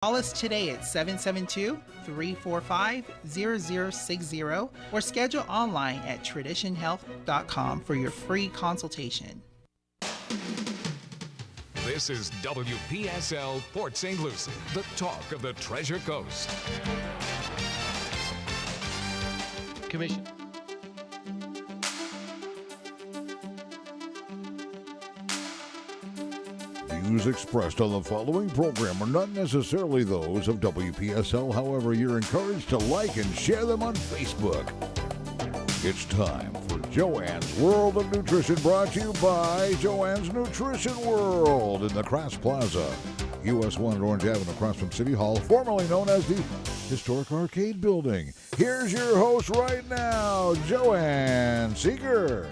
Call us today at 772-345-0060 or schedule online at traditionhealth.com for your free consultation. This is WPSL Port St. Lucie, the talk of the Treasure Coast. Commission. Views expressed on the following program are not necessarily those of WPSL. However, you're encouraged to like and share them on Facebook. It's time for Joanne's World of Nutrition, brought to you by Joanne's Nutrition World in the Crafts Plaza, US 1 at Orange Avenue, across from City Hall, formerly known as the Historic Arcade Building. Here's your host right now, Joanne Seeger.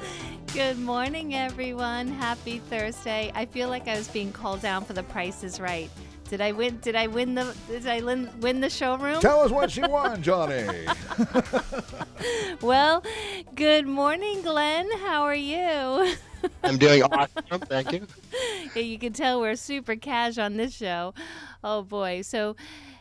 Good morning, everyone. Happy Thursday. I feel like I was being called down for The Price is Right. Did I win the showroom? Tell us what she won, Johnny. Well, good morning, Glenn. How are you? I'm doing awesome. Thank you. Yeah, you can tell we're super cash on this show. Oh, boy. So,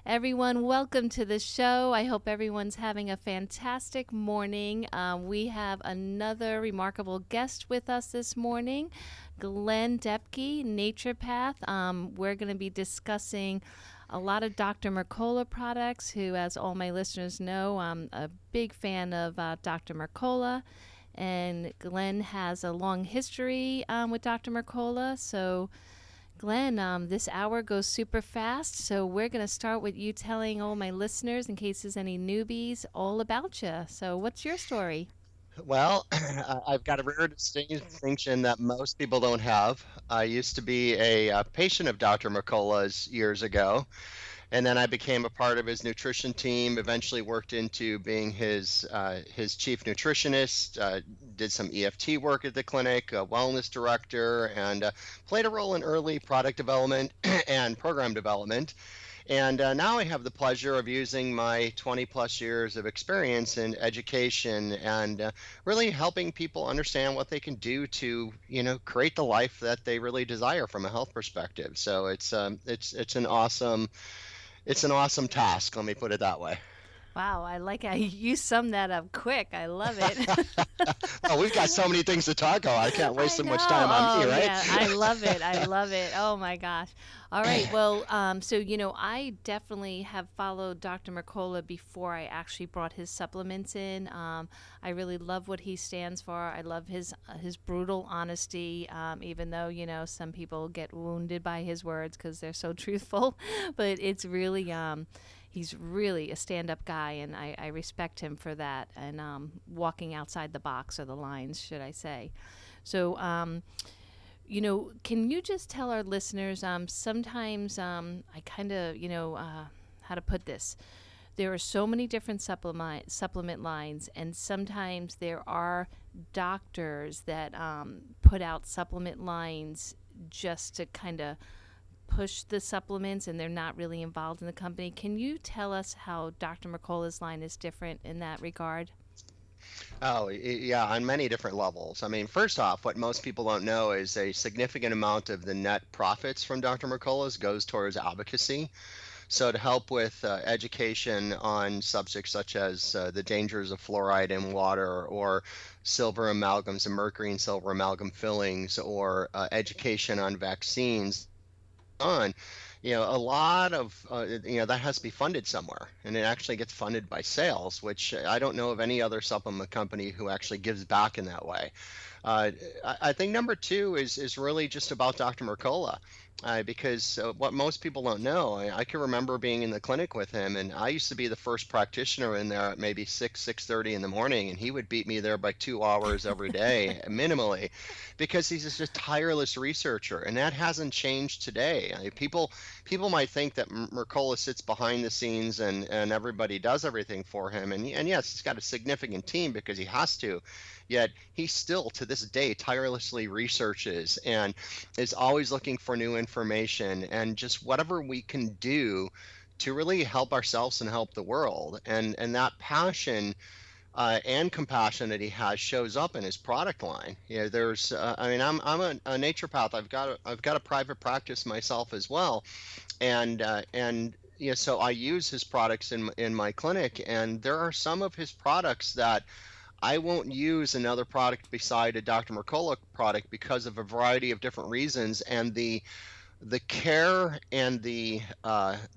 everyone, welcome to the show. I hope everyone's having a fantastic morning. We have another remarkable guest with us this morning, Glen Depke, naturopath. We're going to be discussing a lot of Dr. Mccola products, who, as all my listeners know, I'm a big fan of Dr. Mccola. And Glen has a long history with Dr. Mccola. So, Glen, this hour goes super fast, so we're going to start with you telling all my listeners, in case there's any newbies, all about you. So what's your story? Well, I've got a rare distinction that most people don't have. I used to be a patient of Dr. Mercola's years ago, and then I became a part of his nutrition team, eventually worked into being his chief nutritionist, did some EFT work at the clinic, a wellness director, and played a role in early product development and program development. And now I have the pleasure of using my 20 plus years of experience in education and really helping people understand what they can do to, create the life that they really desire from a health perspective. So it's an awesome task. Let me put it that way. Wow, I like how you summed that up quick. I love it. Oh, we've got so many things to talk about. I can't waste so much time on me, right? Yeah, I love it. I love it. Oh, my gosh. All right. Well, so, I definitely have followed Dr. Mccola before I actually brought his supplements in. I really love what he stands for. I love his brutal honesty, even though, some people get wounded by his words because they're so truthful. But it's really... he's really a stand-up guy, and I respect him for that, and walking outside the box, or the lines, should I say. So, can you just tell our listeners, sometimes I kind of, how to put this. There are so many different supplement lines, and sometimes there are doctors that put out supplement lines just to kind of push the supplements, and they're not really involved in the company. Can you tell us how Dr. Mercola's line is different in that regard? Oh, yeah, on many different levels. I mean, first off, what most people don't know is a significant amount of the net profits from Dr. Mercola's goes towards advocacy. So to help with education on subjects such as the dangers of fluoride in water, or silver amalgams and mercury and silver amalgam fillings, or education on vaccines, a lot of that has to be funded somewhere, and it actually gets funded by sales, which I don't know of any other supplement company who actually gives back in that way. I think number two is really just about Dr. Mercola. Because what most people don't know, I can remember being in the clinic with him, and I used to be the first practitioner in there at maybe 6:30 in the morning, and he would beat me there by 2 hours every day, minimally, because he's just a tireless researcher, and that hasn't changed today. I mean, people might think that Mercola sits behind the scenes and everybody does everything for him, and yes, he's got a significant team because he has to. Yet he still, to this day, tirelessly researches and is always looking for new information, and just whatever we can do to really help ourselves and help the world. And that passion and compassion that he has shows up in his product line. There's, I'm a naturopath. I've got a private practice myself as well, and so I use his products in my clinic, and there are some of his products that I won't use another product beside a Dr. Mercola product because of a variety of different reasons, and the care and the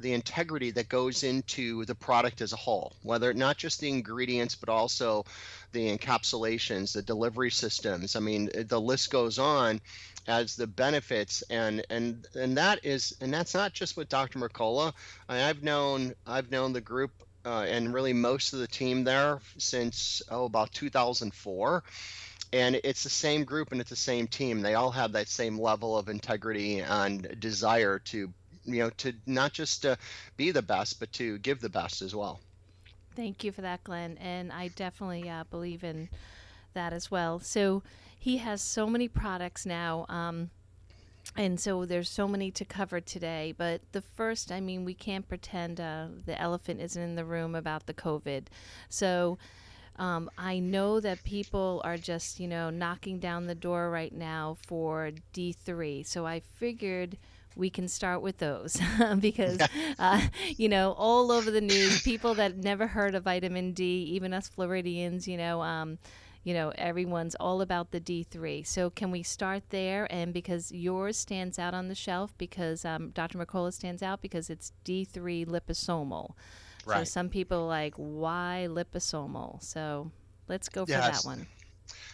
integrity that goes into the product as a whole, whether not just the ingredients, but also the encapsulations, the delivery systems. I mean, the list goes on as the benefits, and that's not just with Dr. Mercola. I've known the group and really most of the team there since about 2004, and it's the same group and it's the same team. They all have that same level of integrity and desire to to not just be the best, but to give the best as well. Thank you for that, Glenn. And I definitely believe in that as well. So he has so many products now. And so there's so many to cover today. But the first, I mean, we can't pretend the elephant isn't in the room about the COVID. So I know that people are just, knocking down the door right now for D3. So I figured we can start with those because, all over the news, people that never heard of vitamin D, even us Floridians, everyone's all about the D3. So can we start there? And because yours stands out on the shelf, because Dr. Mercola stands out because it's D3 liposomal. Right. So some people are like, why liposomal? So let's go for Yes. that one.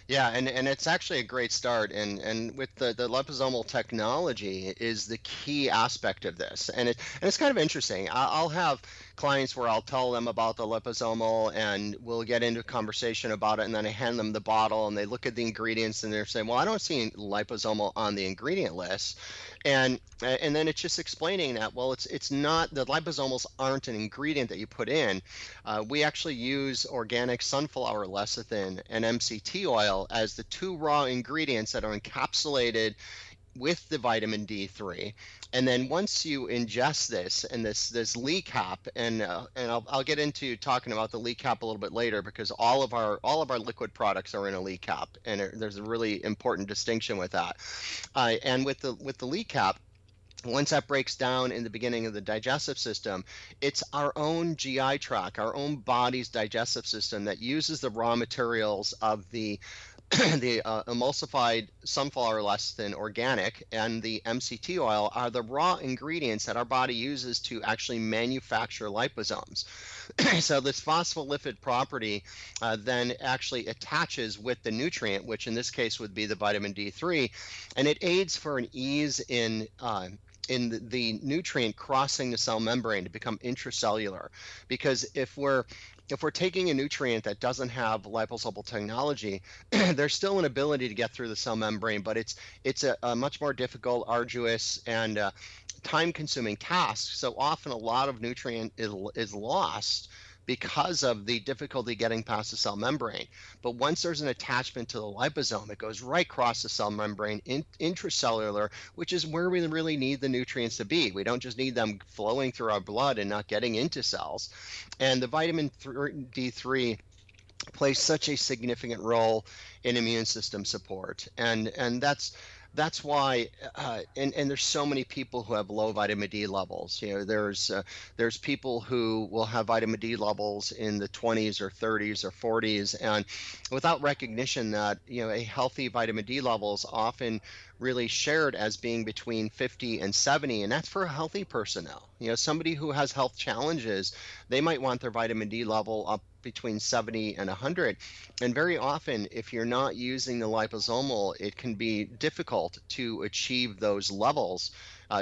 Yeah, and it's actually a great start, and with the liposomal technology is the key aspect of this, and it's kind of interesting. I'll have clients where I'll tell them about the liposomal, and we'll get into a conversation about it, and then I hand them the bottle, and they look at the ingredients, and they're saying, "Well, I don't see liposomal on the ingredient list," and then it's just explaining that, well, it's not, the liposomals aren't an ingredient that you put in. We actually use organic sunflower lecithin and MCT oil as the two raw ingredients that are encapsulated with the vitamin D3. And then once you ingest this and this lead cap, and I'll get into talking about the lead cap a little bit later, because all of our liquid products are in a lead cap, and there's a really important distinction with that. And with the lead cap, once that breaks down in the beginning of the digestive system, it's our own GI tract, our own body's digestive system that uses the raw materials of the the emulsified sunflower lecithin organic and the MCT oil are the raw ingredients that our body uses to actually manufacture liposomes. So this phospholipid property then actually attaches with the nutrient, which in this case would be the vitamin D3, and it aids for an ease in the nutrient crossing the cell membrane to become intracellular. Because if we're taking a nutrient that doesn't have liposomal technology, there's still an ability to get through the cell membrane, but it's a much more difficult, arduous, and time-consuming task. So often a lot of nutrient is lost because of the difficulty getting past the cell membrane. But once there's an attachment to the liposome, it goes right across the cell membrane, intracellular, which is where we really need the nutrients to be. We don't just need them flowing through our blood and not getting into cells. And the vitamin D3 plays such a significant role in immune system support. And that's why, and there's so many people who have low vitamin D levels. There's people who will have vitamin D levels in the 20s or 30s or 40s, and without recognition that a healthy vitamin D level is often really shared as being between 50 and 70, and that's for a healthy person now. Somebody who has health challenges, they might want their vitamin D level up between 70 and 100. And very often, if you're not using the liposomal, it can be difficult to achieve those levels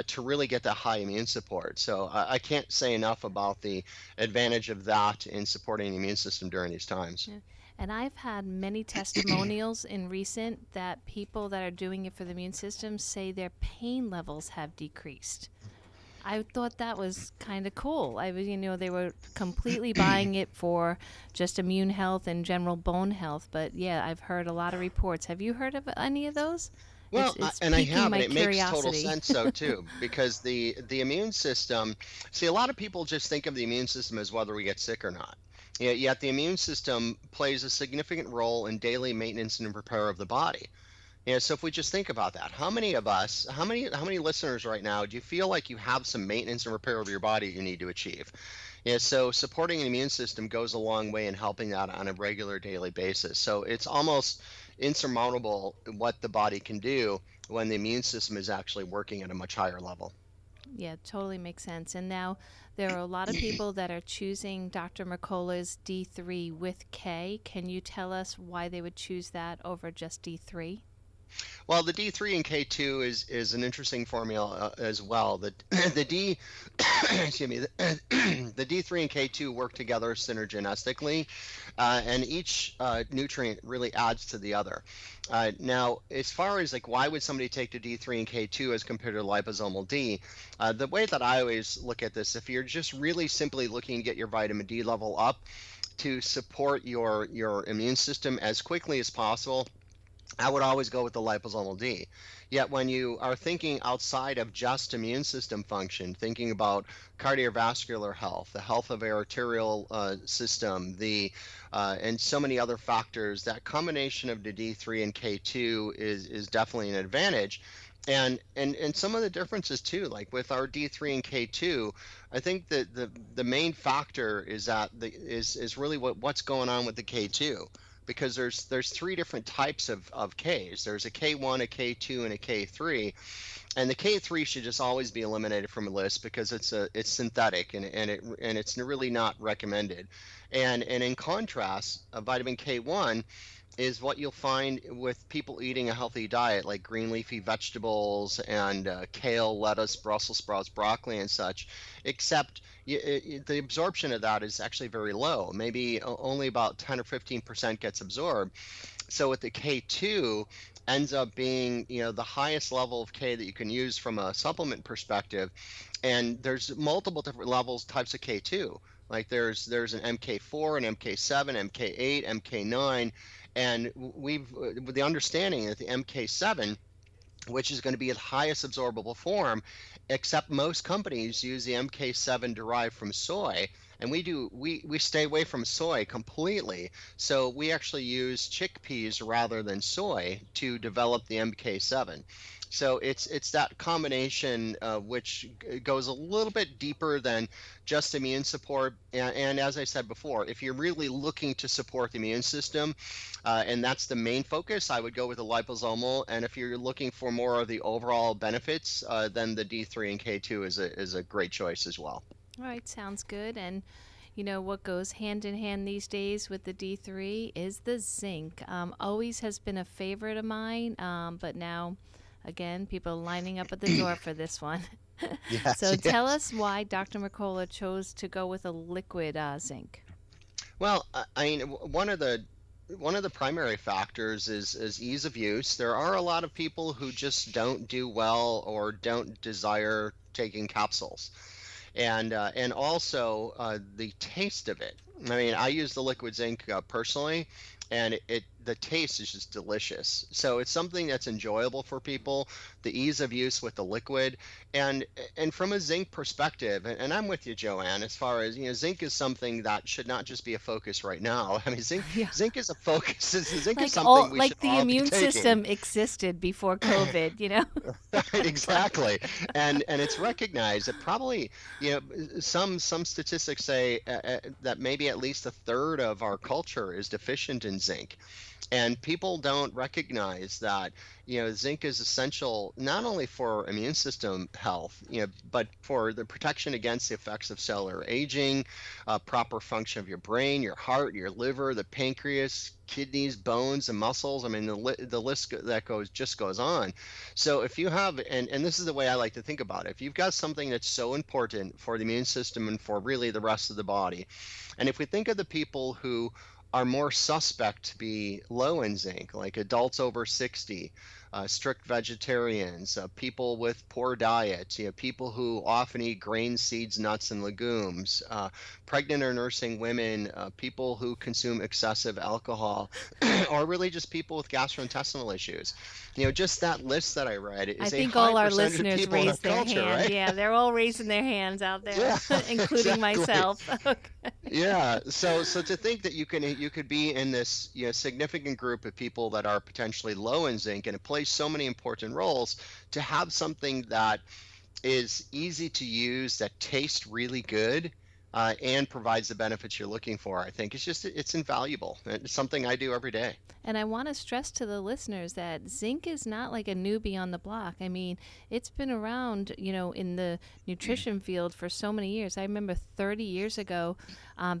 to really get that high immune support. So I can't say enough about the advantage of that in supporting the immune system during these times. Yeah. And I've had many testimonials in recent that people that are doing it for the immune system say their pain levels have decreased. I thought that was kind of cool. They were completely buying it for just immune health and general bone health. But yeah, I've heard a lot of reports. Have you heard of any of those? Well, it's and I piquing have, my and it makes total curiosity. sense so too, because the immune system, see, a lot of people just think of the immune system as whether we get sick or not. Yet the immune system plays a significant role in daily maintenance and repair of the body. So if we just think about that, how many of us, how many listeners right now do you feel like you have some maintenance and repair of your body you need to achieve? So supporting an immune system goes a long way in helping that on a regular daily basis. So it's almost insurmountable what the body can do when the immune system is actually working at a much higher level. Yeah, totally makes sense. And now there are a lot of people that are choosing Dr. Mercola's D3 with K. Can you tell us why they would choose that over just D3? Well, the D3 and K2 is an interesting formula as well. The D excuse me, the D3 and K2 work together synergistically, and each nutrient really adds to the other. Now, as far as like why would somebody take the D3 and K2 as compared to liposomal D, the way that I always look at this, if you're just really simply looking to get your vitamin D level up to support your immune system as quickly as possible, I would always go with the liposomal D. Yet when you are thinking outside of just immune system function, thinking about cardiovascular health, the health of our arterial system, and so many other factors, that combination of the D3 and K2 is definitely an advantage. And some of the differences too, like with our D3 and K2, I think that the main factor is that is really what's going on with the K2. Because there's three different types of Ks. There's a K1, a K2, and a K3, and the K3 should just always be eliminated from a list because it's synthetic and it's really not recommended. And in contrast, vitamin K1 is what you'll find with people eating a healthy diet, like green leafy vegetables and kale, lettuce, Brussels sprouts, broccoli, and such, except the absorption of that is actually very low. Maybe only about 10 or 15% gets absorbed. So with the K2, ends up being the highest level of K that you can use from a supplement perspective. And there's multiple different types of K2. Like there's an MK4, an MK7, MK8, MK9, and with the understanding that the MK7, which is going to be the highest absorbable form, except most companies use the MK7 derived from soy, and we stay away from soy completely. So we actually use chickpeas rather than soy to develop the MK7. So it's that combination which goes a little bit deeper than just immune support. And as I said before, if you're really looking to support the immune system, and that's the main focus, I would go with the liposomal. And if you're looking for more of the overall benefits, then the D3 and K2 is a great choice as well. All right, sounds good. And what goes hand in hand these days with the D3 is the zinc. Always has been a favorite of mine, but now, again, people lining up at the door for this one. Yes, so tell us why Dr. Mccola chose to go with a liquid zinc. Well, I mean, one of the primary factors is ease of use. There are a lot of people who just don't do well or don't desire taking capsules. And also the taste of it. I mean, I use the liquid zinc personally, and the taste is just delicious. So it's something that's enjoyable for people, the ease of use with the liquid, and from a zinc perspective, and I'm with you, Joanne, as far as, zinc is something that should not just be a focus right now. I mean, zinc is a focus. Zinc is something we should all be taking. Like the immune system existed before COVID, Exactly. And it's recognized that probably, some statistics say that maybe at least a third of our culture is deficient in zinc. And people don't recognize that, zinc is essential not only for immune system health, but for the protection against the effects of cellular aging, proper function of your brain, your heart, your liver, the pancreas, kidneys, bones, and muscles. I mean, the list that goes on. So if you have, and this is the way I like to think about it, if you've got something that's so important for the immune system and for really the rest of the body, and if we think of the people who are more suspect to be low in zinc, like adults over 60, strict vegetarians, people with poor diets, people who often eat grains, seeds, nuts, and legumes, pregnant or nursing women, people who consume excessive alcohol, or really just people with gastrointestinal issues. Just that list that I read is I think a high all our percentage of listeners people in raised their culture, hand. right? Yeah, they're all raising their hands out there, Yeah, including exactly. myself. Yeah, so to think that you could be in this, significant group of people that are potentially low in zinc, and it plays so many important roles, to have something that is easy to use, that tastes really good, and provides the benefits you're looking for, I think it's invaluable. It's something I do every day. And I want to stress to the listeners that zinc is not like a newbie on the block. I mean, it's been around, in the nutrition field for so many years. I remember 30 years ago,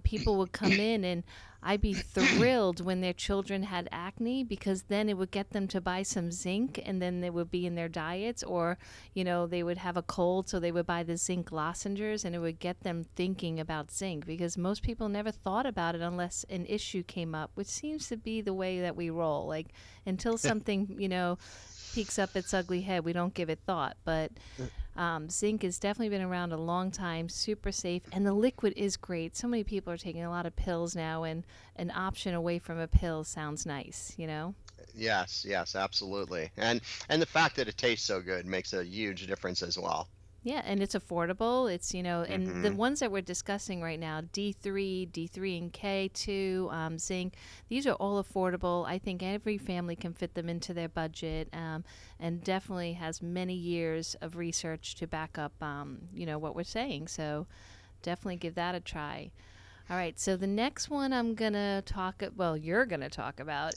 people would come in and I'd be thrilled when their children had acne, because then it would get them to buy some zinc, and then they would be in their diets, or, they would have a cold, so they would buy the zinc lozenges, and it would get them thinking about zinc, because most people never thought about it unless an issue came up, which seems to be the way that we roll. Like, until something, peeks up its ugly head, we don't give it thought. But zinc has definitely been around a long time, super safe, and the liquid is great. So many people are taking a lot of pills now, and an option away from a pill sounds nice, Yes, absolutely. And the fact that it tastes so good makes a huge difference as well. Yeah, and it's affordable. It's, and the ones that we're discussing right now, D3, D3 and K2, zinc, these are all affordable. I think every family can fit them into their budget, and definitely has many years of research to back up, what we're saying. So definitely give that a try. All right, so the next one you're going to talk about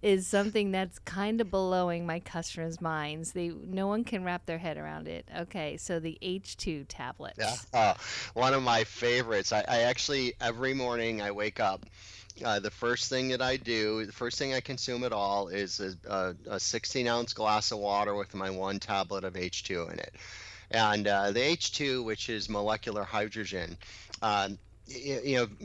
is something that's kind of blowing my customers' minds. No one can wrap their head around it. Okay, so the H2 tablets. Yeah, one of my favorites. I actually, every morning I wake up, the first thing that I do, the first thing I consume at all is a 16-ounce glass of water with my one tablet of H2 in it. And the H2, which is molecular hydrogen,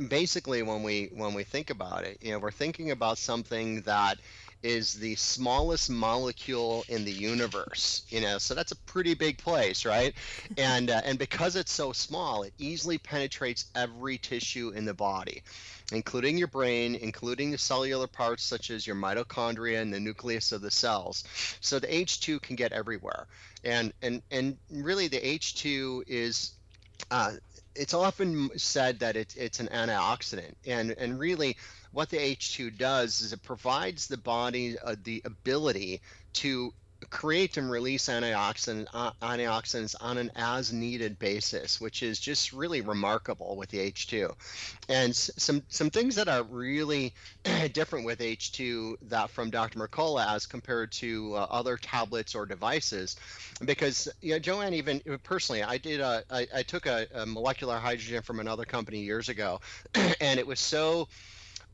basically when we think about it, we're thinking about something that is the smallest molecule in the universe, so that's a pretty big place, right? And because it's so small, it easily penetrates every tissue in the body, including your brain, including the cellular parts such as your mitochondria and the nucleus of the cells. So the H2 can get everywhere. And really the H2 is it's often said that it's an antioxidant, and really what the H2 does is it provides the body the ability to create and release antioxidants on an as needed basis, which is just really remarkable with the H2. And some things that are really different with H2 that from Dr. Mercola as compared to other tablets or devices, because Joanne, even personally, I took a molecular hydrogen from another company years ago, and it was so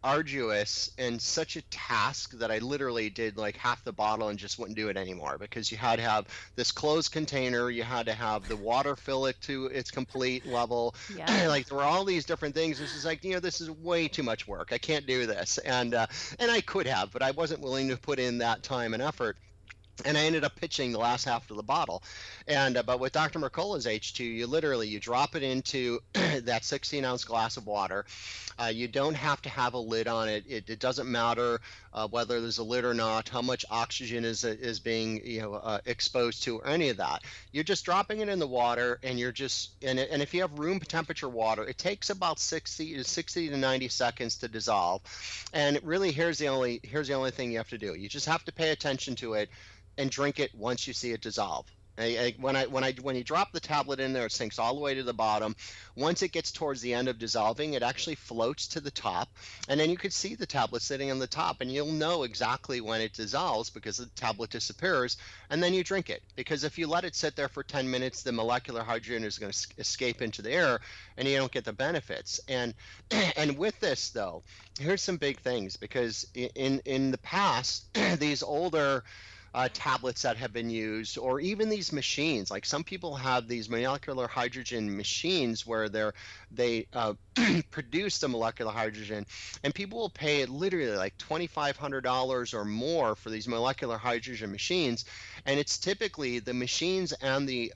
arduous and such a task that I literally did like half the bottle and just wouldn't do it anymore, because you had to have this closed container, you had to have the water fill it to its complete level. Yeah. Like there were all these different things. This is like, this is way too much work. I can't do this. And I could have, but I wasn't willing to put in that time and effort. And I ended up pitching the last half of the bottle. And but with Dr. Mercola's H2, you drop it into that 16-ounce glass of water. You don't have to have a lid on it. It doesn't matter whether there's a lid or not, how much oxygen is being exposed to, or any of that. You're just dropping it in the water, and you're just and if you have room temperature water, it takes about 60 to 90 seconds to dissolve. And really, here's the only thing you have to do. You just have to pay attention to it and drink it once you see it dissolve. When you drop the tablet in there, it sinks all the way to the bottom. Once it gets towards the end of dissolving, it actually floats to the top, and then you can see the tablet sitting on the top, and you'll know exactly when it dissolves because the tablet disappears, and then you drink it. Because if you let it sit there for 10 minutes, the molecular hydrogen is going to escape into the air, and you don't get the benefits. And with this, though, here's some big things, because in the past, these older tablets that have been used, or even these machines, like some people have these molecular hydrogen machines where they produce the molecular hydrogen, and people will pay literally like $2,500 or more for these molecular hydrogen machines. And it's typically the machines and the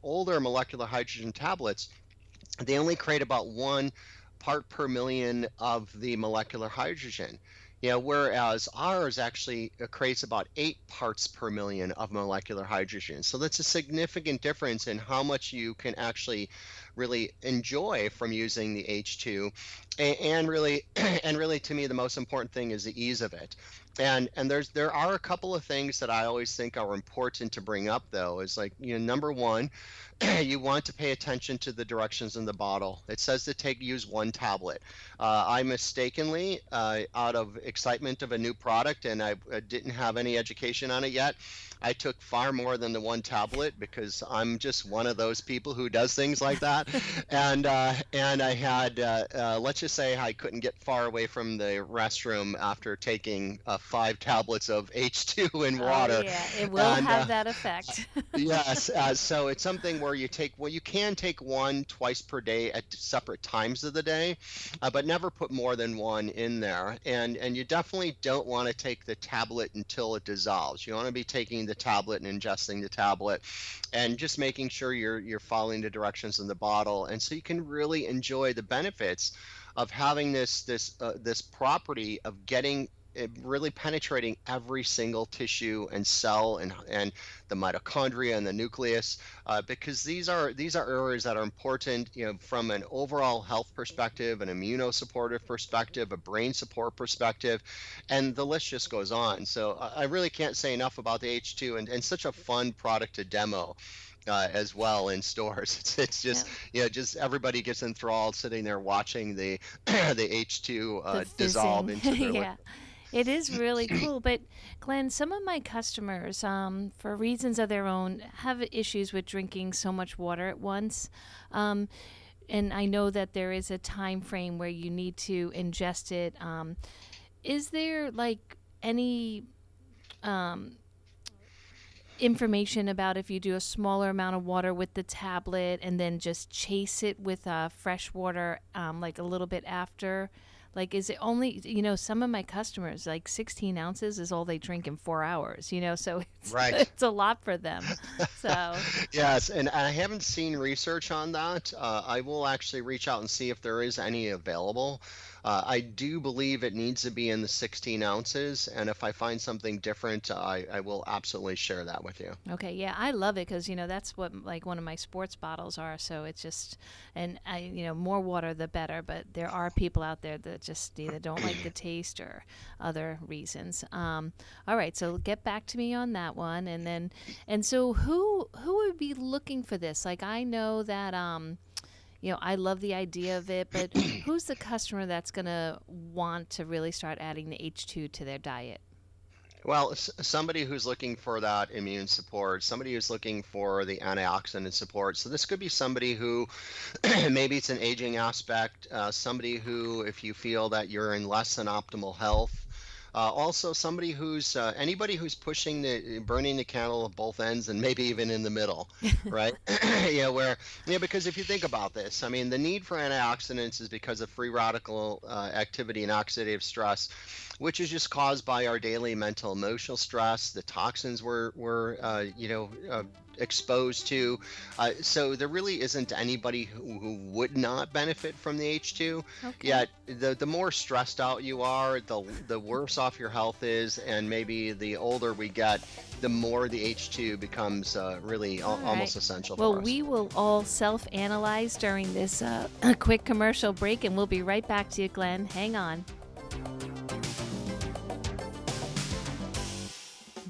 older molecular hydrogen tablets, they only create about 1 part per million of the molecular hydrogen. Whereas ours actually creates about 8 parts per million of molecular hydrogen. So that's a significant difference in how much you can actually really enjoy from using the H2. And really, and really, to me, the most important thing is the ease of it. And there are a couple of things that I always think are important to bring up, though, is like, number one, you want to pay attention to the directions in the bottle. It says to use one tablet. I mistakenly, out of excitement of a new product, and I didn't have any education on it yet, I took far more than the one tablet because I'm just one of those people who does things like that. And I had, let's just say I couldn't get far away from the restroom after taking 5 tablets of H2 in water. Oh, yeah, it will have that effect. Yes, so it's something where you can take one twice per day at separate times of the day, but never put more than one in there. And you definitely don't want to take the tablet until it dissolves. You want to be taking the tablet and ingesting the tablet, and just making sure you're following the directions in the bottle, and so you can really enjoy the benefits of having this property of getting really penetrating every single tissue and cell and the mitochondria and the nucleus, because these are areas that are important, from an overall health perspective, an immunosupportive perspective, a brain support perspective, and the list just goes on. So I really can't say enough about the H2, and such a fun product to demo. As well in stores. It's just, just everybody gets enthralled sitting there watching the H2 dissolve into their liquid. It is really cool. But Glenn, some of my customers, for reasons of their own, have issues with drinking so much water at once. And I know that there is a time frame where you need to ingest it. Is there like any information about if you do a smaller amount of water with the tablet and then just chase it with fresh water like a little bit after? Like, is it only, some of my customers, like 16 ounces is all they drink in 4 hours, so it's, right. It's a lot for them. So yes, and I haven't seen research on that. I will actually reach out and see if there is any available. I do believe it needs to be in the 16 ounces, and if I find something different, I will absolutely share that with you. Okay, yeah, I love it because, that's what, like, one of my sports bottles are, so it's just, and more water the better, but there are people out there that just either don't like the taste or other reasons. All right, so get back to me on that one, and so who would be looking for this? Like, I know that, I love the idea of it, but who's the customer that's going to want to really start adding the H2 to their diet? Well, somebody who's looking for that immune support, somebody who's looking for the antioxidant support. So this could be somebody who maybe it's an aging aspect, somebody who, if you feel that you're in less than optimal health, also somebody who's anybody who's burning the candle at both ends and maybe even in the middle, right? Because if you think about this, I mean, the need for antioxidants is because of free radical activity and oxidative stress, which is just caused by our daily mental emotional stress, the toxins we're exposed to. So there really isn't anybody who would not benefit from the H2. Okay. Yet the more stressed out you are, the worse off your health is, and maybe the older we get, the more the H2 becomes really almost essential for us. Well, we will all self-analyze during this quick commercial break, and we'll be right back to you, Glenn. Hang on.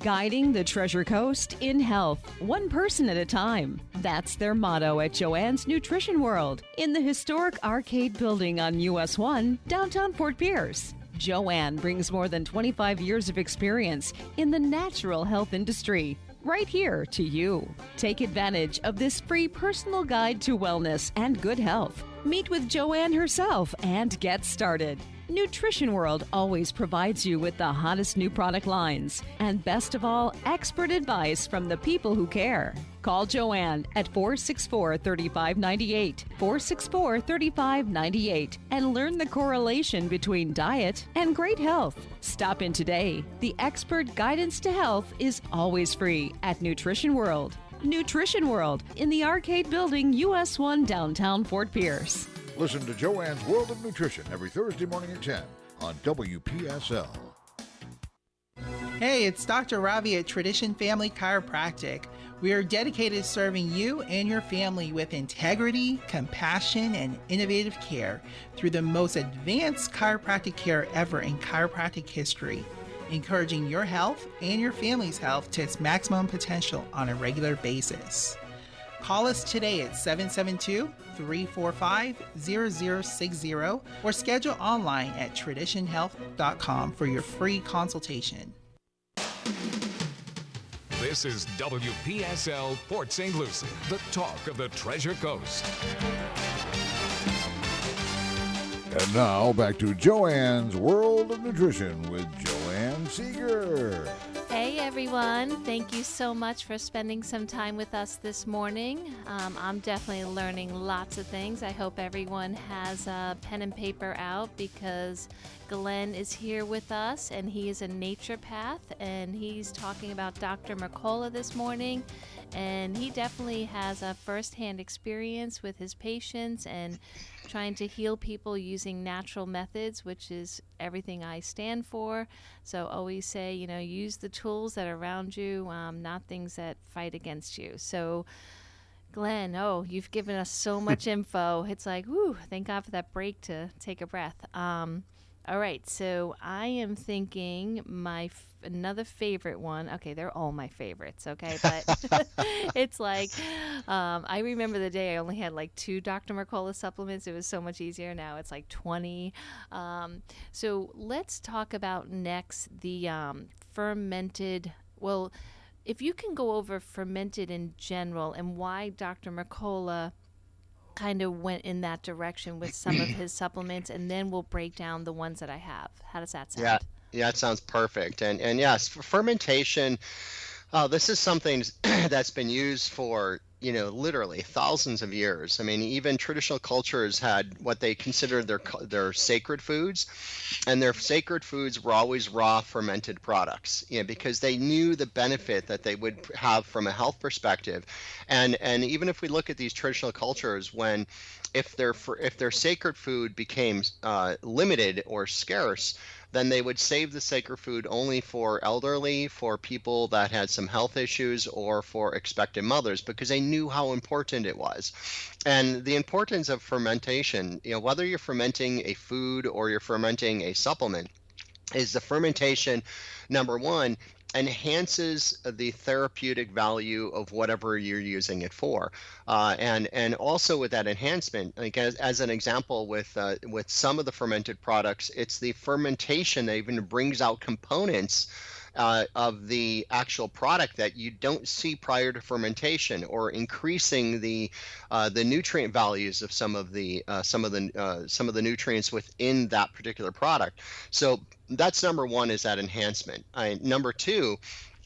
Guiding the Treasure Coast in health, one person at a time. That's their motto at Joanne's Nutrition World in the historic arcade building on US 1, downtown Fort Pierce. Joanne brings more than 25 years of experience in the natural health industry, right here to you. Take advantage of this free personal guide to wellness and good health. Meet with Joanne herself and get started. Nutrition World always provides you with the hottest new product lines and, best of all, expert advice from the people who care. Call Joanne at 464-3598, 464-3598, and learn the correlation between diet and great health. Stop in today. The expert guidance to health is always free at Nutrition World. Nutrition World in the Arcade Building, US 1, downtown Fort Pierce. Listen to Joanne's World of Nutrition every Thursday morning at 10 on WPSL. Hey, it's Dr. Ravi at Tradition Family Chiropractic. We are dedicated to serving you and your family with integrity, compassion, and innovative care through the most advanced chiropractic care ever in chiropractic history, encouraging your health and your family's health to its maximum potential on a regular basis. Call us today at 772-345-0060 or schedule online at traditionhealth.com for your free consultation. This is WPSL Port St. Lucie, the talk of the Treasure Coast. And now back to Joanne's World of Nutrition with Joanne Seeger. Hey everyone, thank you so much for spending some time with us this morning. I'm definitely learning lots of things. I hope everyone has a pen and paper out because Glen is here with us and he is a naturopath and he's talking about Dr. Mccola this morning. And he definitely has a first-hand experience with his patients and trying to heal people using natural methods, which is everything I stand for. So always say, use the tools that are around you, not things that fight against you. So Glen, you've given us so much info. It's like, whew, thank God for that break to take a breath. All right, so I am thinking another favorite one. Okay, they're all my favorites, okay? But it's like, I remember the day I only had like 2 Dr. Mercola supplements. It was so much easier. Now it's like 20. So let's talk about next the fermented, well, if you can go over fermented in general and why Dr. Mercola kind of went in that direction with some of his supplements, and then we'll break down the ones that I have. How does that sound? Yeah, it sounds perfect. And yes, for fermentation, this is something that's been used for, literally thousands of years. I mean, even traditional cultures had what they considered their sacred foods, and their sacred foods were always raw fermented products, because they knew the benefit that they would have from a health perspective. And even if we look at these traditional cultures, if their sacred food became limited or scarce, then they would save the sacred food only for elderly, for people that had some health issues, or for expectant mothers, because they knew how important it was. And the importance of fermentation, whether you're fermenting a food or you're fermenting a supplement, is the fermentation, number one, enhances the therapeutic value of whatever you're using it for, and also with that enhancement, like as an example, with some of the fermented products, it's the fermentation that even brings out components of the actual product that you don't see prior to fermentation, or increasing the nutrient values of some of the nutrients within that particular product. So that's number one, is that enhancement. Number two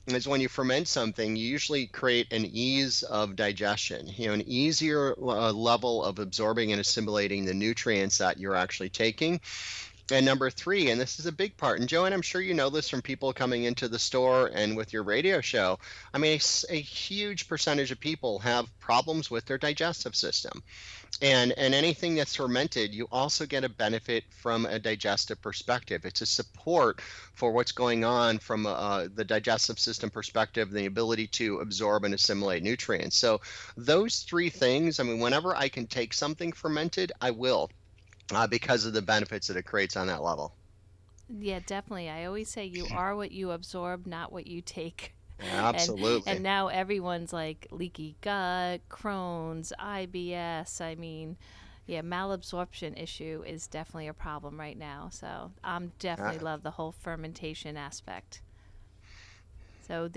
is when you ferment something, you usually create an ease of digestion, an easier level of absorbing and assimilating the nutrients that you're actually taking. And number three, and this is a big part, and Joanne, I'm sure you know this from people coming into the store and with your radio show, I mean, a huge percentage of people have problems with their digestive system. And anything that's fermented, you also get a benefit from a digestive perspective. It's a support for what's going on from the digestive system perspective, the ability to absorb and assimilate nutrients. So those three things, I mean, whenever I can take something fermented, I will. Because of the benefits that it creates on that level. Yeah, definitely. I always say you are what you absorb, not what you take. Yeah, absolutely. And now everyone's like leaky gut, Crohn's, IBS. I mean, malabsorption issue is definitely a problem right now. So definitely love the whole fermentation aspect. So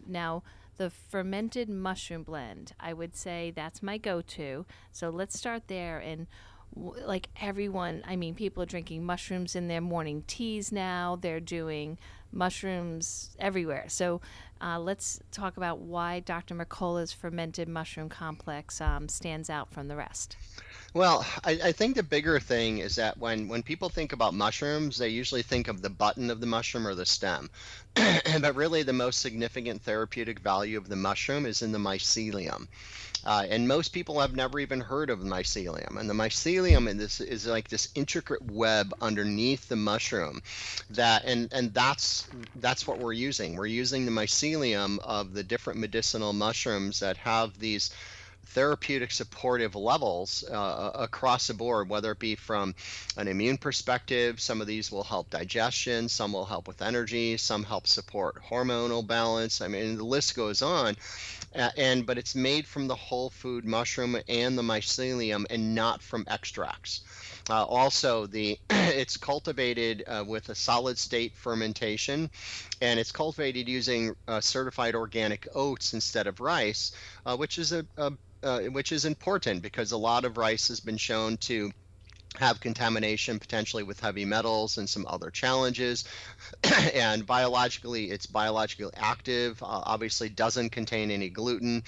now the fermented mushroom blend, I would say that's my go-to. So let's start there. And like everyone, I mean, people are drinking mushrooms in their morning teas now. They're doing mushrooms everywhere. So let's talk about why Dr. Mercola's fermented mushroom complex stands out from the rest. Well, I think the bigger thing is that when people think about mushrooms, they usually think of the button of the mushroom or the stem. But really, the most significant therapeutic value of the mushroom is in the mycelium. And most people have never even heard of the mycelium. And the mycelium is like this intricate web underneath the mushroom and that's what we're using. We're using the mycelium of the different medicinal mushrooms that have these therapeutic supportive levels across the board, whether it be from an immune perspective. Some of these will help digestion, some will help with energy, some help support hormonal balance. I mean, the list goes on. But it's made from the whole food mushroom and the mycelium and not from extracts. Also, it's cultivated with a solid state fermentation, and it's cultivated using certified organic oats instead of rice, which is important because a lot of rice has been shown to have contamination potentially with heavy metals and some other challenges. And it's biologically active, obviously doesn't contain any gluten,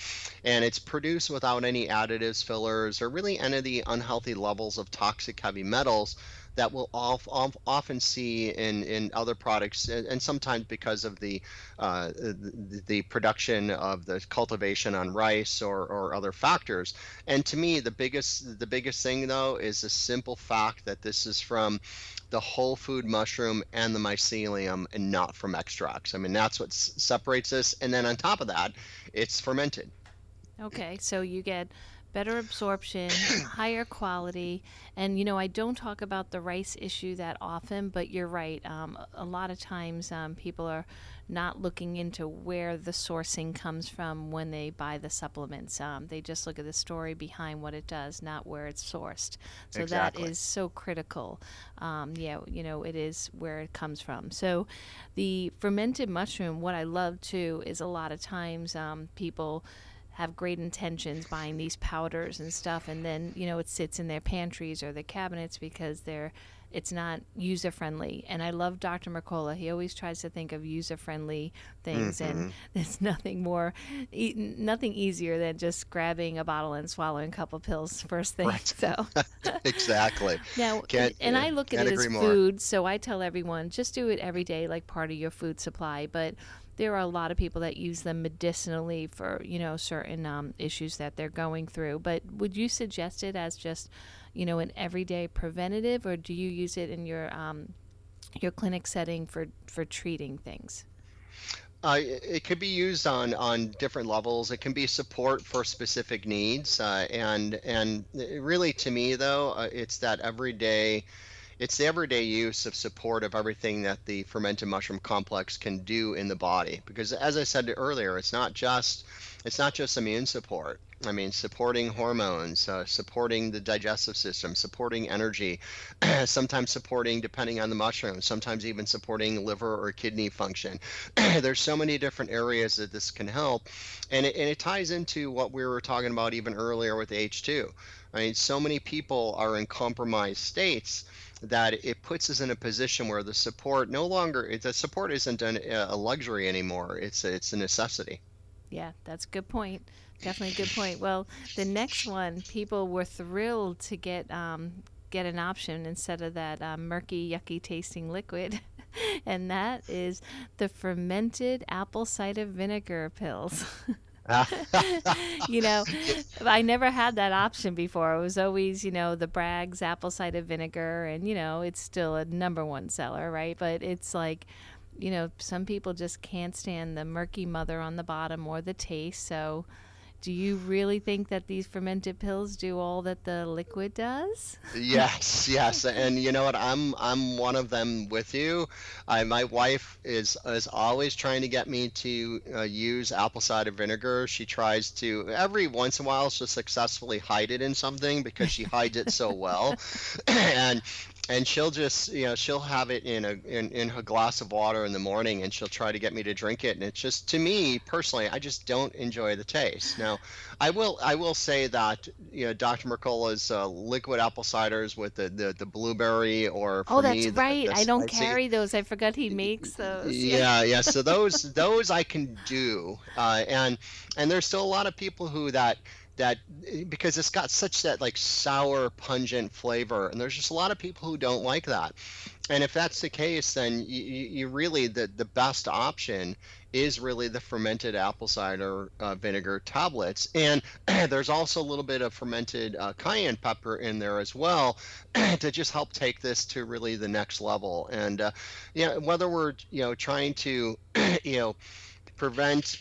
and it's produced without any additives, fillers, or really any of the unhealthy levels of toxic heavy metals that we'll often see in other products, and sometimes because of the production of the cultivation on rice or other factors. And to me, the biggest thing though is the simple fact that this is from the whole food mushroom and the mycelium and not from extracts. I mean, that's what separates this. And then on top of that, it's fermented. Okay, so you get better absorption, higher quality, and I don't talk about the rice issue that often, but you're right. A lot of times people are not looking into where the sourcing comes from when they buy the supplements. They just look at the story behind what it does, not where it's sourced. So Exactly. that is so critical. It is where it comes from. So the fermented mushroom, what I love too is a lot of times people have great intentions buying these powders and stuff, and then it sits in their pantries or their cabinets because it's not user friendly. And I love Dr. Mercola. He always tries to think of user friendly things, and there's nothing easier than just grabbing a bottle and swallowing a couple pills first thing. Right. So Exactly. now, I look at it as food, so I tell everyone just do it every day, like part of your food supply. But there are a lot of people that use them medicinally for certain issues that they're going through. But would you suggest it as just an everyday preventative, or do you use it in your clinic setting for treating things? It could be used on different levels. It can be support for specific needs, and really, to me though, it's the everyday use of support of everything that the fermented mushroom complex can do in the body. Because as I said earlier, it's not just immune support. I mean, supporting hormones, supporting the digestive system, supporting energy, sometimes supporting, depending on the mushroom, sometimes even supporting liver or kidney function. There's so many different areas that this can help. And it ties into what we were talking about even earlier with H2. I mean, so many people are in compromised states that it puts us in a position where the support isn't a luxury anymore. It's a necessity. Yeah, that's a good point. Definitely a good point. Well, the next one, people were thrilled to get an option instead of that murky, yucky tasting liquid. And that is the fermented apple cider vinegar pills. I never had that option before. It was always, the Bragg's apple cider vinegar, and it's still a #1 seller, right? But it's like, some people just can't stand the murky mother on the bottom or the taste. So do you really think that these fermented pills do all that the liquid does? Yes, and you know what? I'm one of them with you. My wife is always trying to get me to use apple cider vinegar. She tries to every once in a while she'll successfully hide it in something because she hides it so well, and she'll just she'll have it in her glass of water in the morning, and she'll try to get me to drink it, and it's just, to me personally, I just don't enjoy the taste. Now I will say that Dr. Mercola's liquid apple ciders with the blueberry, or for that's me, right. I don't spicy, carry those. I forgot he makes those. yeah. So those I can do, and there's still a lot of people who that that because it's got such that like sour, pungent flavor, and there's just a lot of people who don't like that. And if that's the case, then you really the best option is really the fermented apple cider vinegar tablets. And there's also a little bit of fermented cayenne pepper in there as well to just help take this to really the next level. And whether we're trying to prevent,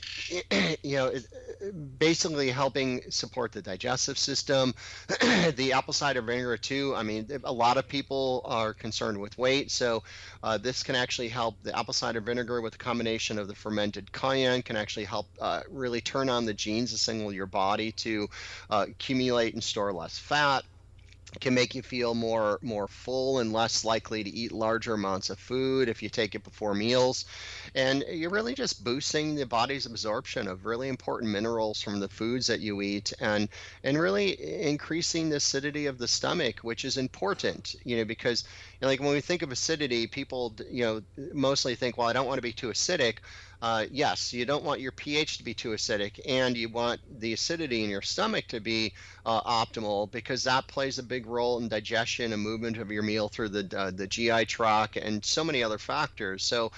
basically helping support the digestive system. The apple cider vinegar too. I mean, a lot of people are concerned with weight, so this can actually help. The apple cider vinegar with a combination of the fermented cayenne can actually help really turn on the genes that signal your body to accumulate and store less fat. Can make you feel more full and less likely to eat larger amounts of food if you take it before meals. And you're really just boosting the body's absorption of really important minerals from the foods that you eat, and really increasing the acidity of the stomach, which is important, because like when we think of acidity, people mostly think, well, I don't want to be too acidic. Yes, you don't want your pH to be too acidic, and you want the acidity in your stomach to be optimal, because that plays a big role in digestion and movement of your meal through the GI tract and so many other factors. So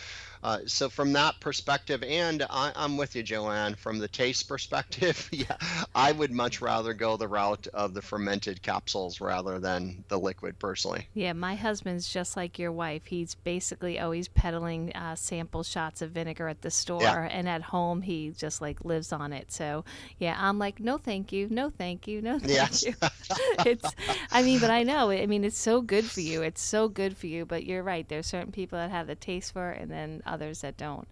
from that perspective, and I'm with you, Joanne, from the taste perspective, yeah, I would much rather go the route of the fermented capsules rather than the liquid, personally. Yeah, my husband's just like your wife. He's basically always peddling sample shots of vinegar at the store, and at home he just like lives on it. So yeah, I'm like, no, thank you, no, thank you, no, thank you. But I know, it's so good for you. It's so good for you. But you're right. There's certain people that have the taste for it, and then others that don't.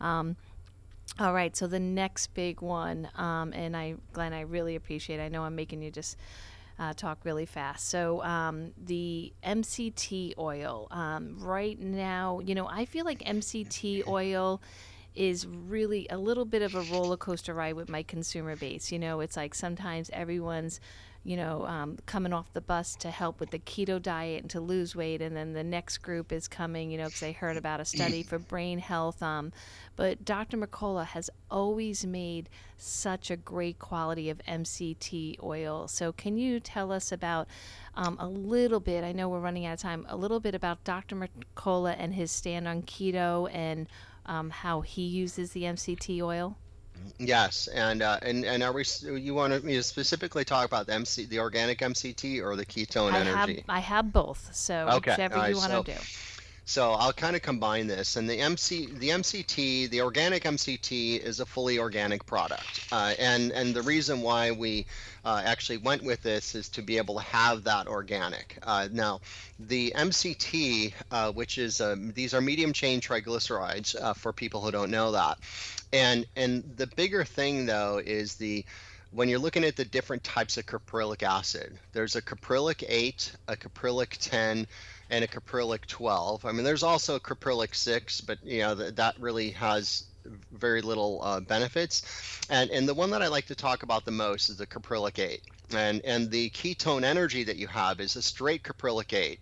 All right, so the next big one, and Glenn, I really appreciate it. I know I'm making you just talk really fast. So the MCT oil, right now, I feel like MCT oil is really a little bit of a roller coaster ride with my consumer base. It's like sometimes everyone's coming off the bus to help with the keto diet and to lose weight, and then the next group is coming, because they heard about a study for brain health. But Dr. Mccola has always made such a great quality of MCT oil. So can you tell us about a little bit, I know we're running out of time, a little bit about Dr. Mccola and his stand on keto and how he uses the MCT oil? Yes, and are we? You want me to specifically talk about the organic MCT or the ketone energy? I have both, so okay, whichever you want to do. So I'll kind of combine this, and the MCT, the organic MCT, is a fully organic product, and the reason why we actually went with this is to be able to have that organic. Now, the MCT, which is these are medium chain triglycerides for people who don't know that, and the bigger thing though is when you're looking at the different types of caprylic acid, there's a caprylic 8, a caprylic 10, and a caprylic 12. I mean, there's also a caprylic 6, but that really has very little benefits. And the one that I like to talk about the most is the caprylic 8. And the ketone energy that you have is a straight caprylic 8,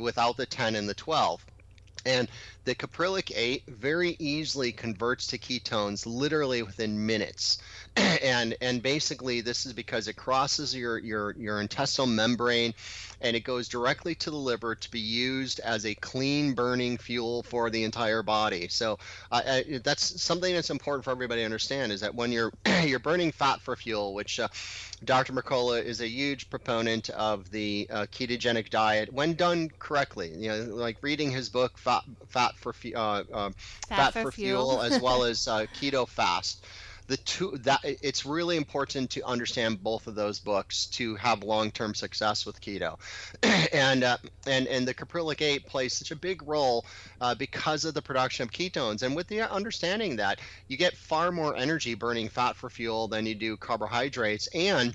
without the 10 and the 12. And the caprylic 8 very easily converts to ketones literally within minutes. And basically this is because it crosses your intestinal membrane, and it goes directly to the liver to be used as a clean burning fuel for the entire body. So that's something that's important for everybody to understand, is that when you're burning fat for fuel, which Dr. Mercola is a huge proponent of the ketogenic diet when done correctly. Like reading his book Fat for Fuel, as well as Keto Fast. It's really important to understand both of those books to have long-term success with keto. And the caprylic 8 plays such a big role because of the production of ketones, and with the understanding that you get far more energy burning fat for fuel than you do carbohydrates. And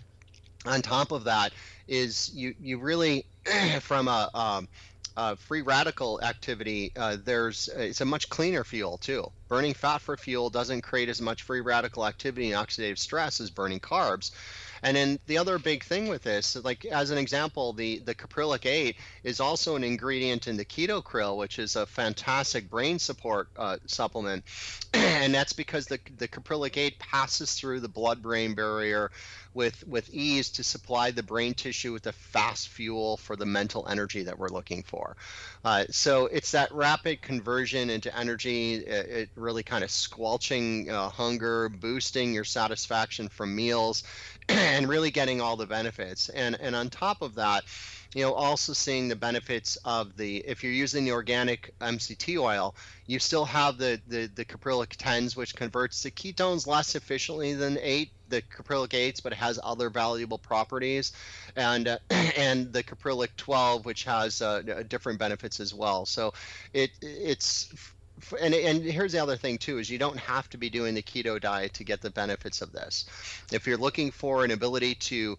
on top of that is you really from a free radical activity, it's a much cleaner fuel too. Burning fat for fuel doesn't create as much free radical activity and oxidative stress as burning carbs. And then the other big thing with this, like as an example, the caprylic 8 is also an ingredient in the keto krill, which is a fantastic brain support supplement. And that's because the caprylic 8 passes through the blood-brain barrier with ease to supply the brain tissue with the fast fuel for the mental energy that we're looking for. So it's that rapid conversion into energy, it really kind of squelching hunger, boosting your satisfaction from meals, and really getting all the benefits. And on top of that, also seeing the benefits of if you're using the organic MCT oil, you still have the caprylic 10s, which converts the ketones less efficiently than the caprylic 8s, but it has other valuable properties, and and the caprylic 12, which has different benefits as well. So it's and here's the other thing too, is you don't have to be doing the keto diet to get the benefits of this. If you're looking for an ability to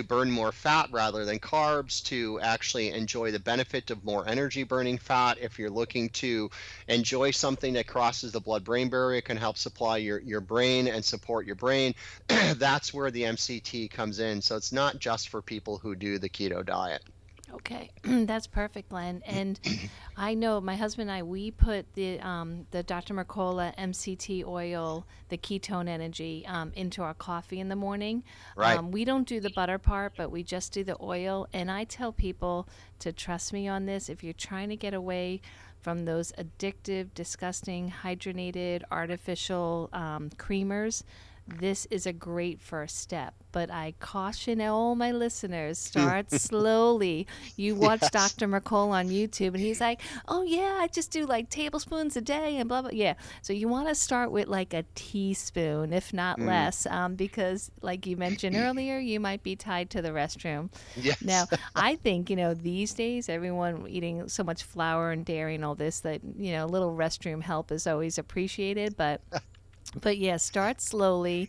burn more fat rather than carbs, to actually enjoy the benefit of more energy burning fat, if you're looking to enjoy something that crosses the blood-brain barrier, can help supply your brain and support your brain, that's where the MCT comes in. So it's not just for people who do the keto diet. Okay, that's perfect, Glenn. And I know my husband and I, we put the Dr. Mercola MCT oil, the ketone energy, into our coffee in the morning. Right. We don't do the butter part, but we just do the oil. And I tell people to trust me on this. If you're trying to get away from those addictive, disgusting, hydrogenated, artificial creamers, this is a great first step. But I caution all my listeners, start slowly. You watch Yes. Dr. Mercola on YouTube, and he's like, oh, yeah, I just do like tablespoons a day and blah, blah. Yeah. So you want to start with like a teaspoon, if not less, because like you mentioned earlier, you might be tied to the restroom. Yes. Now, I think, these days, everyone eating so much flour and dairy and all this that, a little restroom help is always appreciated. But yeah, start slowly.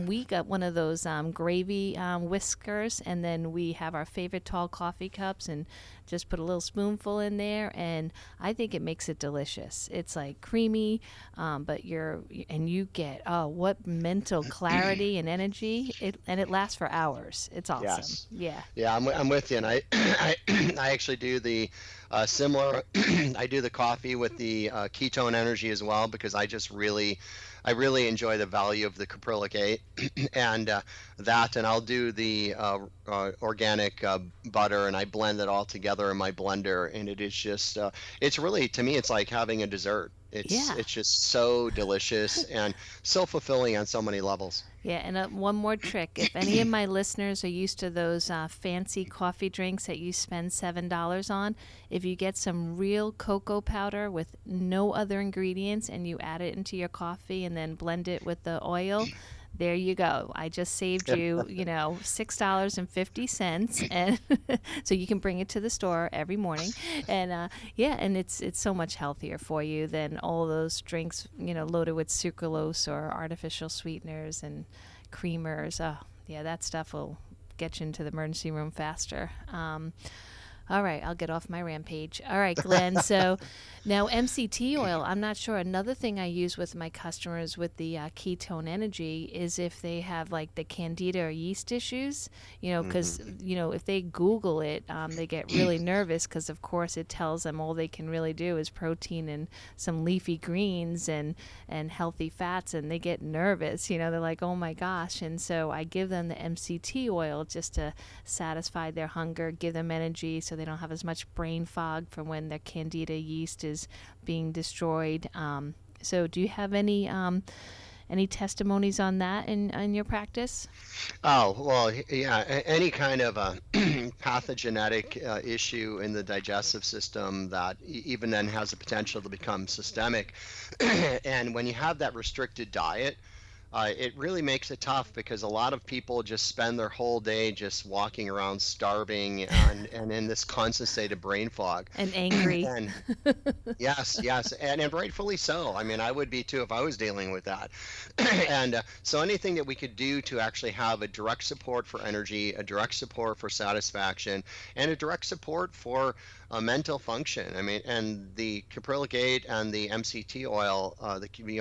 We got one of those gravy whiskers, and then we have our favorite tall coffee cups, and just put a little spoonful in there, and I think it makes it delicious. It's like creamy, but you get what mental clarity and energy, and it lasts for hours. It's awesome. Yes. Yeah. Yeah, I'm with you, and I I actually do the similar. I do the coffee with the ketone energy as well, because I really enjoy the value of the caprylic 8 and and I'll do the organic butter, and I blend it all together in my blender, and it is just it's really, to me, it's like having a dessert. It's just so delicious and so fulfilling on so many levels. Yeah, and one more trick. If any of my listeners are used to those fancy coffee drinks that you spend $7 on, if you get some real cocoa powder with no other ingredients and you add it into your coffee and then blend it with the oil, there you go. I just saved you, $6.50, and so you can bring it to the store every morning, and and it's so much healthier for you than all those drinks, loaded with sucralose or artificial sweeteners and creamers. Oh, yeah, that stuff will get you into the emergency room faster. All right, I'll get off my rampage. All right, Glenn. So now MCT oil, I'm not sure. Another thing I use with my customers with the ketone energy is if they have like the candida or yeast issues, because, if they Google it, they get really nervous because, of course, it tells them all they can really do is protein and some leafy greens and healthy fats, and they get nervous. They're like, oh, my gosh. And so I give them the MCT oil just to satisfy their hunger, give them energy so they don't have as much brain fog from when their candida yeast is being destroyed. So do you have any testimonies on that in your practice? Oh, well, yeah, any kind of a pathogenetic issue in the digestive system that even then has the potential to become systemic. And when you have that restricted diet, it really makes it tough, because a lot of people just spend their whole day just walking around starving and in this constant state of brain fog. And angry. And yes, and rightfully so. I mean, I would be too if I was dealing with that. And so anything that we could do to actually have a direct support for energy, a direct support for satisfaction, and a direct support for mental function. I mean, and the caprylic 8 and the MCT oil,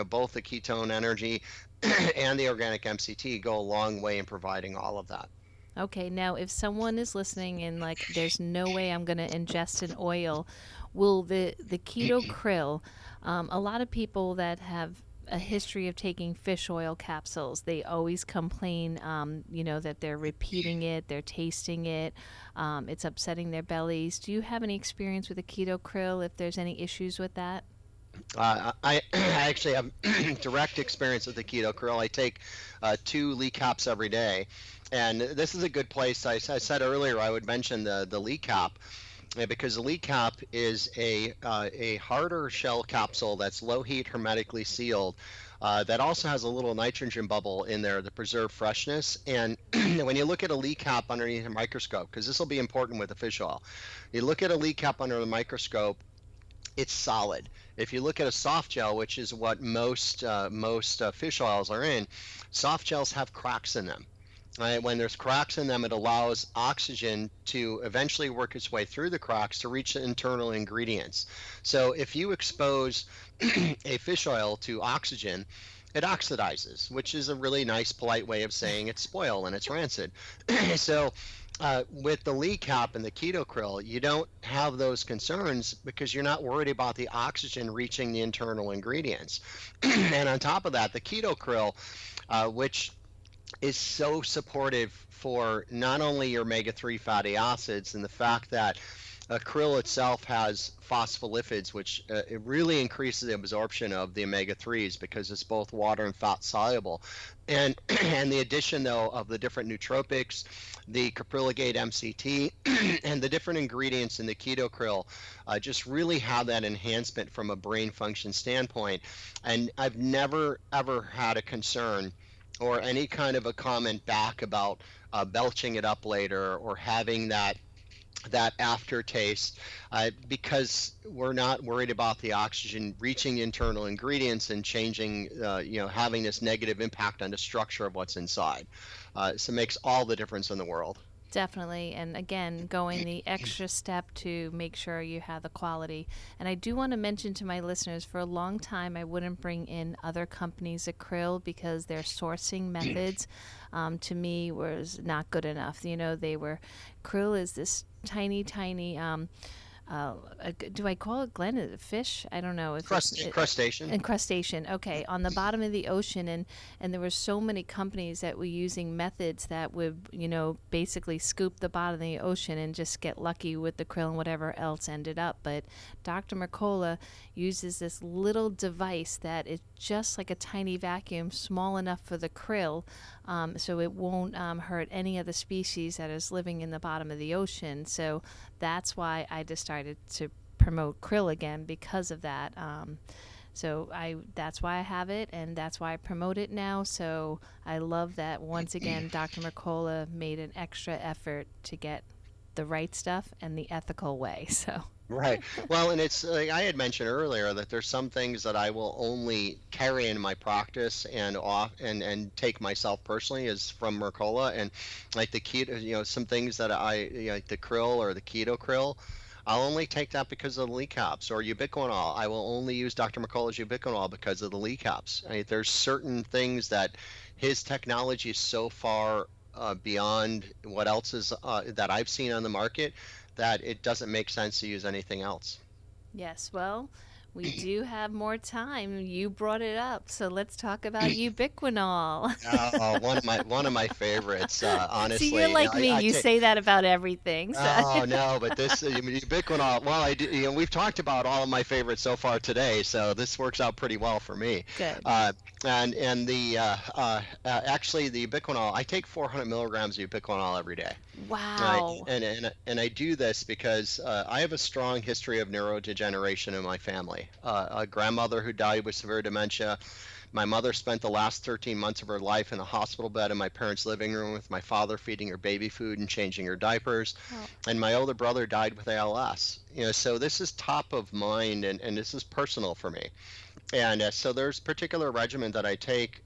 both the ketone energy and the organic MCT go a long way in providing all of that. Okay, now if someone is listening and like, there's no way I'm going to ingest an oil, will the keto krill, a lot of people that have a history of taking fish oil capsules, they always complain, that they're repeating it, they're tasting it, it's upsetting their bellies. Do you have any experience with the keto krill, if there's any issues with that? I actually have direct experience with the keto krill. I take 2 Lee caps every day, and this is a good place. I said earlier I would mention the Lee cap, because the Lee cap is a harder shell capsule that's low heat, hermetically sealed, that also has a little nitrogen bubble in there to preserve freshness. And when you look at a Lee cap underneath a microscope, because this will be important with the fish oil, you look at a Lee cap under the microscope, it's solid. If you look at a soft gel, which is what most fish oils are in, soft gels have cracks in them. Right? When there's cracks in them, it allows oxygen to eventually work its way through the cracks to reach the internal ingredients. So if you expose a fish oil to oxygen, it oxidizes, which is a really nice, polite way of saying it's spoiled and it's rancid. So with the Lee cap and the keto krill, you don't have those concerns because you're not worried about the oxygen reaching the internal ingredients. And on top of that, the keto krill, which is so supportive for not only your omega-3 fatty acids and the fact that krill itself has phospholipids, which it really increases the absorption of the omega-3s because it's both water and fat soluble. And the addition, though, of the different nootropics, the capryligate MCT, and the different ingredients in the keto krill just really have that enhancement from a brain function standpoint. And I've never, ever had a concern or any kind of a comment back about belching it up later or having that aftertaste, because we're not worried about the oxygen reaching the internal ingredients and changing, having this negative impact on the structure of what's inside. So it makes all the difference in the world. Definitely. And again, going the extra step to make sure you have the quality. And I do want to mention to my listeners, for a long time, I wouldn't bring in other companies' krill because their sourcing methods to me was not good enough. Krill is this tiny, do I call it, Glen, a fish? I don't know. Crustacean. Crustacean. Okay, on the bottom of the ocean, and there were so many companies that were using methods that would, basically scoop the bottom of the ocean and just get lucky with the krill and whatever else ended up. But Dr. Mercola uses this little device that is just like a tiny vacuum, small enough for the krill, so it won't hurt any of the species that is living in the bottom of the ocean. So that's why I decided to promote krill again, because of that. That's why I have it, and that's why I promote it now. So I love that, once again, Dr. Mercola made an extra effort to get the right stuff and the ethical way. So. Right. Well, and it's like I had mentioned earlier that there's some things that I will only carry in my practice and take myself personally is from Mercola, and like the keto, some things that like the krill or the keto krill, I'll only take that because of the Lee caps, or ubiquinol. I will only use Dr. Mercola's ubiquinol because of the Lee caps. There's certain things that his technology is so far beyond what else is that I've seen on the market, that it doesn't make sense to use anything else. Yes, well, we do have more time. You brought it up, so let's talk about ubiquinol. One of my favorites, honestly. See, you're like me. You say that about everything. So. Oh no, but this ubiquinol. Well, I do. We've talked about all of my favorites so far today, so this works out pretty well for me. Good. And the actually the ubiquinol, I take 400 milligrams of ubiquinol every day. Wow. And I do this because I have a strong history of neurodegeneration in my family. A grandmother who died with severe dementia. My mother spent the last 13 months of her life in a hospital bed in my parents' living room with my father feeding her baby food and changing her diapers. Oh. And my older brother died with ALS. So this is top of mind, and this is personal for me. And so there's a particular regimen that I take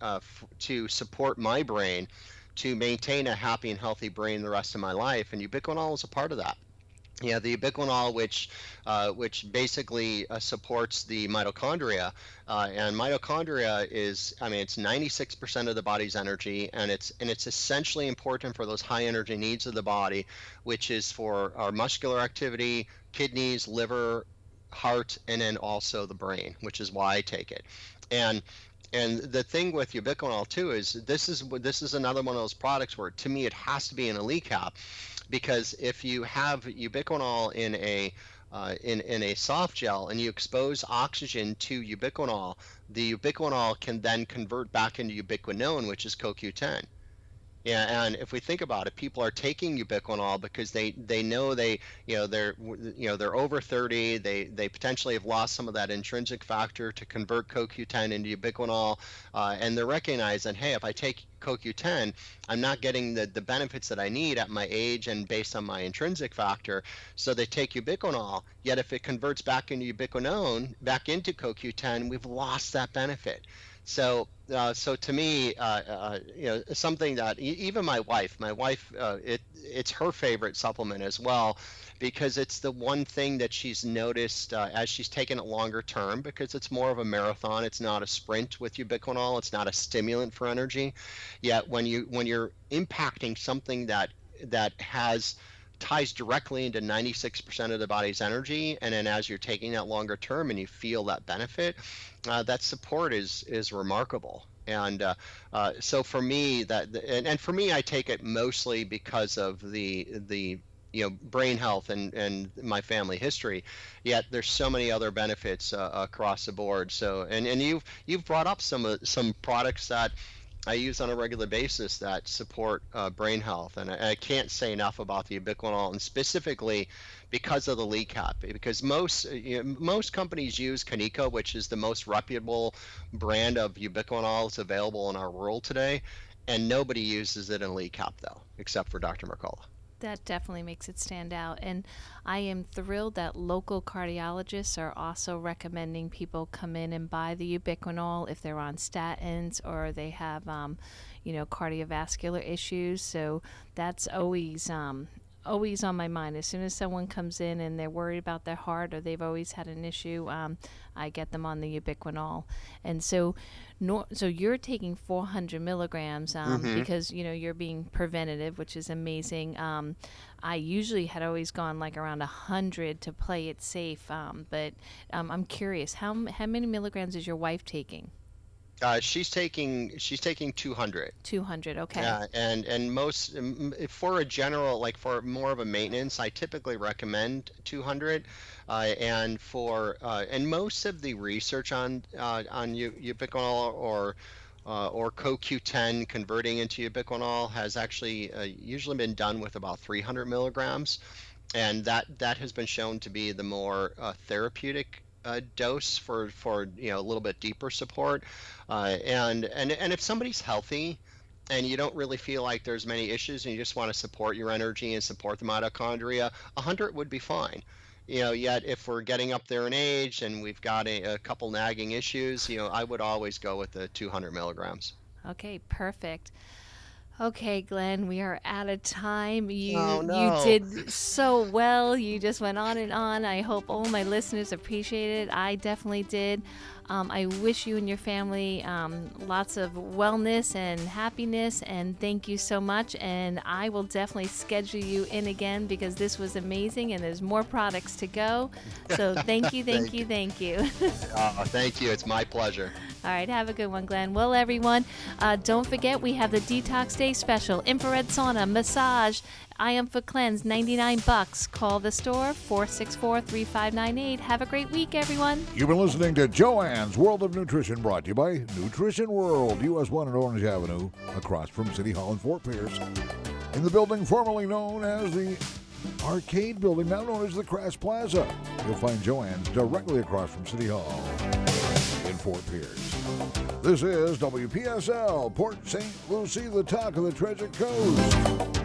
to support my brain to maintain a happy and healthy brain the rest of my life, and ubiquinol is a part of that. Yeah, the ubiquinol, which basically supports the mitochondria, and mitochondria is, I mean, it's 96% of the body's energy, and it's essentially important for those high energy needs of the body, which is for our muscular activity, kidneys, liver, heart, and then also the brain, which is why I take it. And the thing with ubiquinol too is this is another one of those products where, to me, it has to be in a lead cap, because if you have ubiquinol in a soft gel and you expose oxygen to ubiquinol, the ubiquinol can then convert back into ubiquinone, which is CoQ10. Yeah, and if we think about it, people are taking ubiquinol because they know they're over 30. They potentially have lost some of that intrinsic factor to convert CoQ10 into ubiquinol, and they recognize that, hey, if I take CoQ10, I'm not getting the benefits that I need at my age and based on my intrinsic factor. So they take ubiquinol. Yet if it converts back into ubiquinone, back into CoQ10, we've lost that benefit. So to me, something that even my wife, it's her favorite supplement as well, because it's the one thing that she's noticed as she's taken it longer term, because it's more of a marathon. It's not a sprint with ubiquinol. It's not a stimulant for energy. Yet when you're impacting something that ties directly into 96% of the body's energy, and then as you're taking that longer term and you feel that benefit, that support is remarkable. And so for me, and for me, I take it mostly because of the brain health and my family history. Yet there's so many other benefits across the board. So and you've brought up some products that I use on a regular basis that support brain health, and I can't say enough about the ubiquinol, and specifically because of the lead cap. Because most companies use Kaneko, which is the most reputable brand of ubiquinol available in our world today, and nobody uses it in lead cap though, except for Dr. Mercola. That definitely makes it stand out. And I am thrilled that local cardiologists are also recommending people come in and buy the ubiquinol if they're on statins or they have, cardiovascular issues. So that's always on my mind. As soon as someone comes in and they're worried about their heart or they've always had an issue, I get them on the ubiquinol. And so you're taking 400 milligrams because you're being preventative, which is amazing. I usually had always gone like around 100 to play it safe, but I'm curious, how many milligrams is your wife taking? She's taking 200. 200, okay. Yeah, and most for a general, like for more of a maintenance, I typically recommend 200. And most of the research on ubiquinol or CoQ10 converting into ubiquinol has actually usually been done with about 300 milligrams, and that has been shown to be the more therapeutic dose for a little bit deeper support, and if somebody's healthy and you don't really feel like there's many issues and you just want to support your energy and support the mitochondria, 100 would be fine. Yet if we're getting up there in age and we've got a couple nagging issues, I would always go with the 200 milligrams. Okay, perfect. Okay, Glenn, we are out of time. You did so well. You just went on and on. I hope all my listeners appreciate it. I definitely did. I wish you and your family lots of wellness and happiness, and thank you so much. And I will definitely schedule you in again because this was amazing, and there's more products to go. So thank you. Thank you. Thank you. It's my pleasure. All right, have a good one, Glenn. Well, everyone, don't forget we have the Detox Day special, infrared sauna, massage, IM Foot Cleanse, $99. Call the store, 464-3598. Have a great week, everyone. You've been listening to Joanne's World of Nutrition, brought to you by Nutrition World, US 1 at Orange Avenue, across from City Hall in Fort Pierce. In the building formerly known as the Arcade Building, now known as the Crest Plaza. You'll find Joanne's directly across from City Hall in Fort Pierce. This is WPSL, Port St. Lucie, the talk of the Treasure Coast.